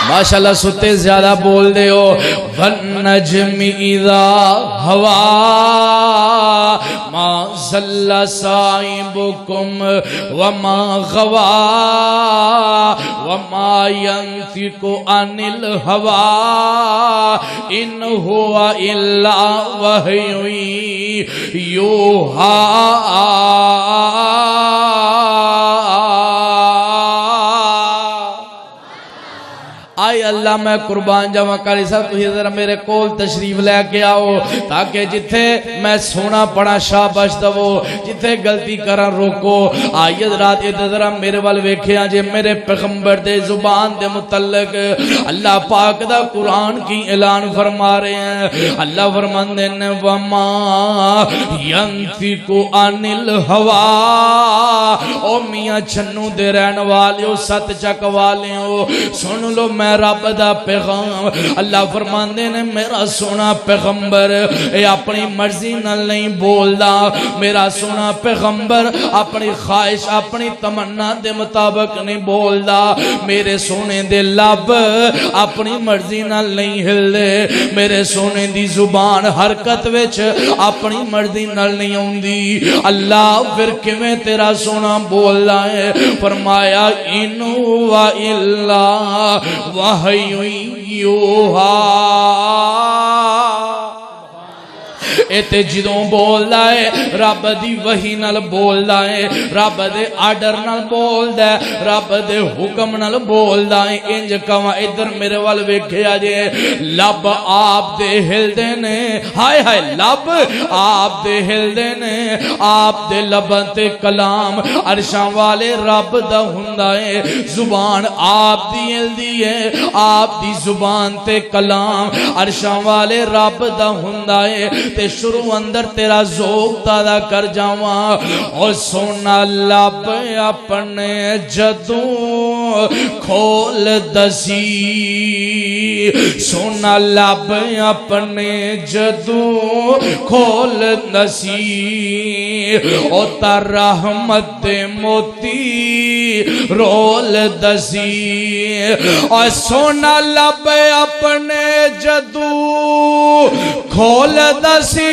ماشاءاللہ ستے زیادہ بول دے ہو والنجم اذا ہوا ما ضل صاحبکم وما غوا وما ينطق عن الهوى ان هو الا وحی یوحی آئی اللہ میں قربان جاواں کاری صاحب تھی ذرا میرے کول تشریف لے کے آؤ تاکہ جتھے میں سونا پڑا شاباش دو جتھے غلطی کرا روکو آئی حضرات ذرا میرے وال ویکھیا جے میرے پیغمبر دے زبان دے متعلق اللہ پاک دا قرآن کی اعلان فرما رہے ہیں اللہ فرماندے نے وما ينطق عن الهوى او میاں چھنو دے رہن والیو ست چک والیو سن لو میں رب دا پیغام اللہ فرماندے نے میرا سونا پیغمبر اے اپنی مرضی نال نہیں بولدا میرا سونا پیغمبر اپنی خواہش اپنی تمنا دے مطابق نہیں بولدا میرے سونے دے لب اپنی مرضی نال نہیں ہلدے میرے سونے دی زبان حرکت وچ اپنی مرضی نال نہیں ہوندی اللہ پھر کیویں تیرا سونا بولدا ہے فرمایا انو و الا وحی یوحی ایتے جدوں بولدا ہے رب دی وحی نال بولدا ہے رب دے آرڈر نال بولدا ہے رب دے حکم نال بولدا ہے انج کواں ادھر میرے وال ویکھیا جے لب آپ دے ہلدے نے ہائے ہائے لب آپ دے ہلدے نے آپ دے لباں تے کلام عرشاں والے رب دا ہوندا ہے زبان آپ دی ہلدی ہے آپ دی زبان تے کلام عرشاں والے رب دا ہوندا ہے تے شروع اندر تیرا ذوق تازہ کر جاواں اور سونا لب اپنے جدوں کھول دسی سونا لب اپنے جدوں کھول دسی او تا رحمت دے موتی رول دسی اور سونا لب اپنے جدوں کھول دسی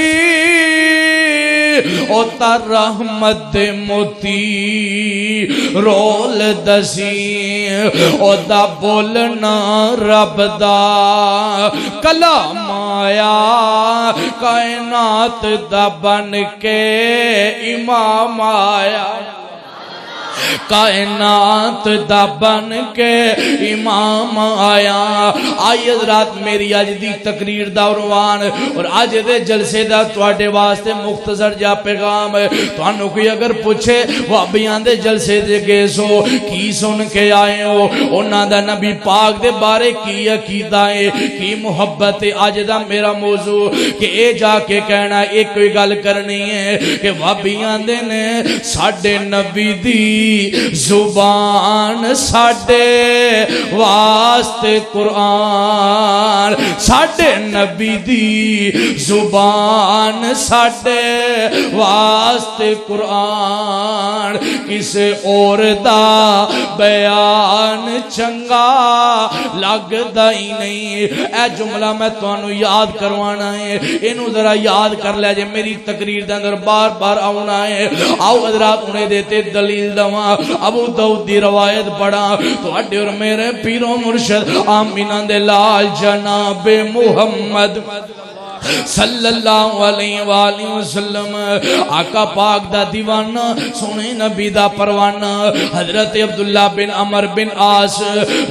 او تا رحمت دے موتی رول دسی او دا بولنا رب دا کلام آیا کائنات دا بن کے امام آیا کائنات دا بن کے امام آیا آئی حضرات میری آج دی تقریر دا عنوان اور آج دے جلسے دا تواڈے واسطے مختصر جا پیغام تو انہوں کوئی اگر پوچھے وابیاں دے جلسے دے گئے سو کی سن کے آئے ہو انہاں دا نبی پاک دے بارے کی عقیدہ ہے کی محبت ہے آج دا میرا موضوع کہ اے جا کے کہنا ایک کوئی گل کرنی ہے کہ وابیاں دے نے ساڑھے نبی دی زبان ساڑھے واسطے قرآن ساڑھے نبی دی زبان ساڑھے واسطے قرآن کسے اور دا بیان چنگا لگ دائی نہیں اے جملہ میں تو انہوں یاد کروانا ہے انہوں ذرا یاد کر لے جے میری تقریر دے اندر بار بار آونا ہے آؤ حضرات انہیں دیتے دلیل دوا ابو داؤد دی روایت پڑھا تو اڈے اور میرے پیرو مرشد آمینہ دے لال جناب محمد صلی اللہ علیہ وآلہ وسلم آقا پاک دا دیوانہ سونے نبی دا پروانہ حضرت عبداللہ بن عمر بن عاص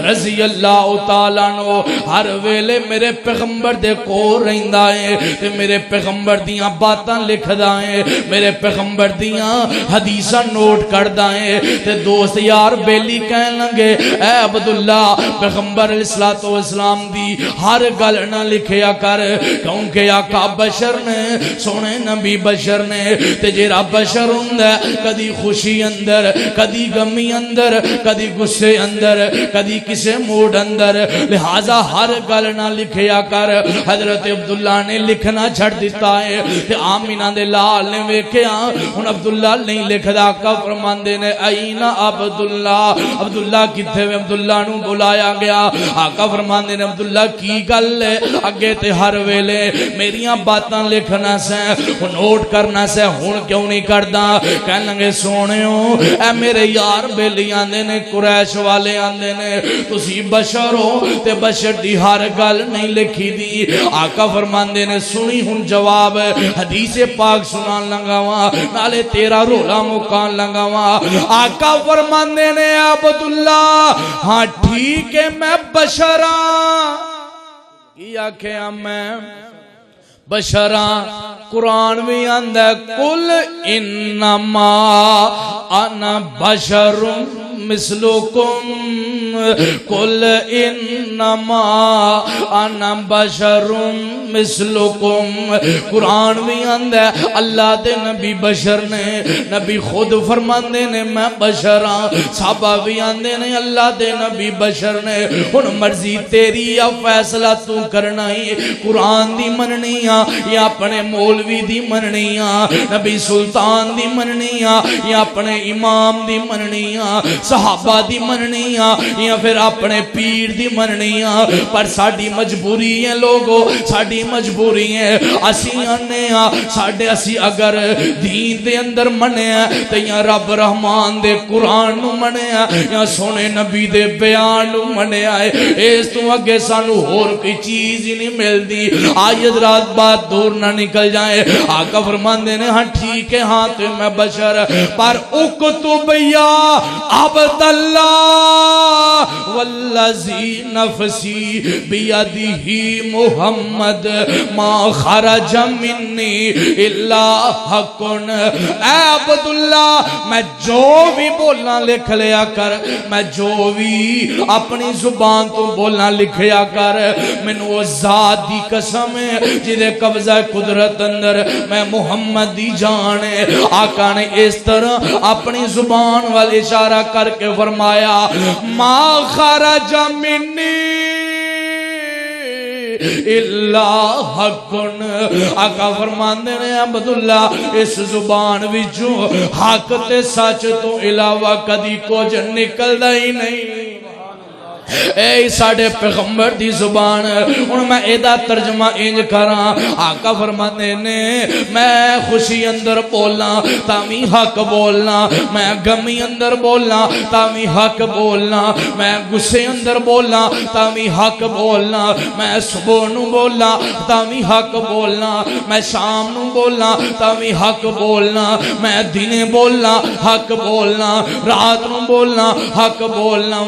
رضی اللہ تعالیٰ نو ہر ویلے میرے پیغمبر دے کو رہندہ ہے تے میرے پیغمبر دیاں باتاں لکھ دائیں میرے پیغمبر دیاں حدیثہ نوٹ کر دائیں تے دوست یار بیلی کہن لگے اے عبداللہ پیغمبر علیہ السلام دی ہر گل نہ لکھیا کر کیونکہ کہ آقا بشر نے سونے نبی بشر نے تے جیڑا بشر ہوندا کدی خوشی اندر کدی غمی اندر کدی غصے اندر کدی کسے موڈ اندر لہذا ہر گل نہ لکھیا کر حضرت عبداللہ نے لکھنا چھڑ دیتا ہے تے آمینہ دے لال نے ویکھیا ہن عبداللہ نہیں لکھدا آقا فرماندے نے اینا عبداللہ عبداللہ کتھے میں عبداللہ نو بلایا گیا آقا فرماندے نے عبداللہ کی گل ہے اگے تے ہر ویلے میریاں باتاں لکھنا سے نوٹ کرنا سے ہن کیوں نہیں کردا کہن لگے سونےو اے میرے یار بیلی آندے نے قریش والے آندے نے تسی بشر ہو تے بشر دی ہر گل نہیں لکھی دی آقا فرماندے نے سنی ہن جواب حدیث پاک سنان لگاواں نالے تیرا رولا مکان لگاواں آقا فرماندے نے عبداللہ ہاں ٹھیک ہے میں بشراں کی آکھیا میں بشراں قرآن بھی آندہ قل انما انا بشر مثلکم قل انما انا بشر مثلکم قرآن بھی آندہ اللہ دے نبی بشر نے نبی خود فرماندے نے میں بشراں صحابہ بھی آندے نے اللہ دے نبی بشر نے ان مرضی تیری یا فیصلہ تو کرنا ہی قرآن دی مننیاں یا اپنے مولوی دی مننیاں نبی سلطان دی مننیاں یا اپنے امام دی مننیاں صحابہ دی مننیاں یا پھر اپنے پیر دی مننیاں پر ساڑی مجبوری ہیں لوگوں ساڑی مجبوری ہیں اسی آنے ہیں ساڑے اسی اگر دین دے اندر منے ہیں تو یا رب رحمان دے قرآن نو منے ہیں یا سونے نبی دے بیان نو منے آئے اس تو اگے سانو اور کوئی چیز ہی نہیں مل دی آیت رات بات دور نہ نکل جائے آقا فرماندے نے ہاں ٹھیک ہے ہاں تو میں بشر پر اکتب یا عبداللہ والذی نفسی بیدہی محمد ما خرج منی الا حقن اے عبداللہ میں جو بھی بولنا لکھ لیا کر میں جو بھی اپنی زبان تو بولنا لکھیا کر میں نو ذات دی قسم ہے جدے قبضہ قدرت اندر میں محمد دی جانے آقا نے اس طرح اپنی زبان والے اشارہ کر کے فرمایا ما خرج منی اللہ حقن آقا فرماندے نے عبداللہ اس زبان وچوں حق تے سچ تو علاوہ کدی کچھ نکل ہی نہیں اے ساڑے پیغمبر دی زبان ان میں ایدہ ترجمہ انج کراں آقا فرمانے نے میں خوشی اندر بولنا تامی حق بولنا میں غمی اندر بولنا تامی حق بولنا میں غصے اندر بولنا تامی حق بولنا میں صبح نو بولنا تامی حق بولنا میں شام نو بولنا تامی حق بولنا میں دن بولنا حق بولنا رات نو بولنا حق بولنا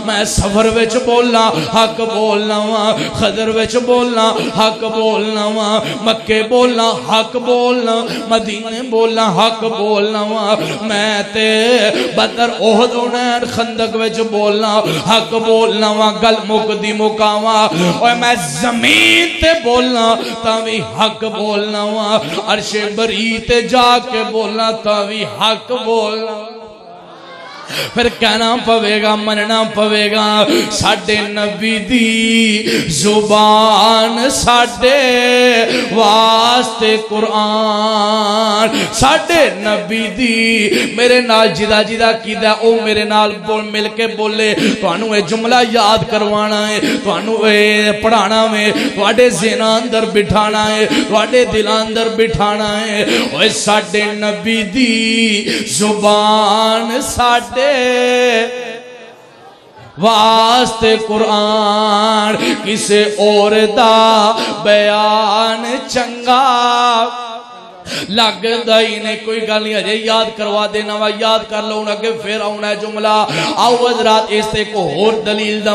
میں سفر وچ بولنا حق بولنا خضر وچ بولنا حق بولنا مکے بولنا حق بولنا مدینے بولنا حق بولنا میں تے بدر احد ونین خندق وچ بولنا حق بولنا گل مکدی مکاواں اور میں زمین تے بولنا تاوی حق بولنا عرش بری تے جا کے بولنا تاوی حق بولنا پھر کہنا پوے گا مننا پوے گا ساڑھے نبی دی زبان ساڑھے واسطے قرآن ساڑھے نبی دی میرے نال جدا جدا کی دا او میرے نال مل کے بولے تو انو اے جملہ یاد کروانا ہے تو انو اے پڑھانا ہے تو اڈے ذہناں اندر بٹھانا ہے تو اڈے دلاں اندر بٹھانا ہے اوے ساڑھے نبی دی زبان ساڑھے واسطے قرآن کسے اور دا بیان چنگا لگ دائی نے کوئی گل نہیں ہے یاد کروا دینا وا یاد کر لو اگے پھر آنا جملہ آؤ حضرات اس تے کو اور دلیل دا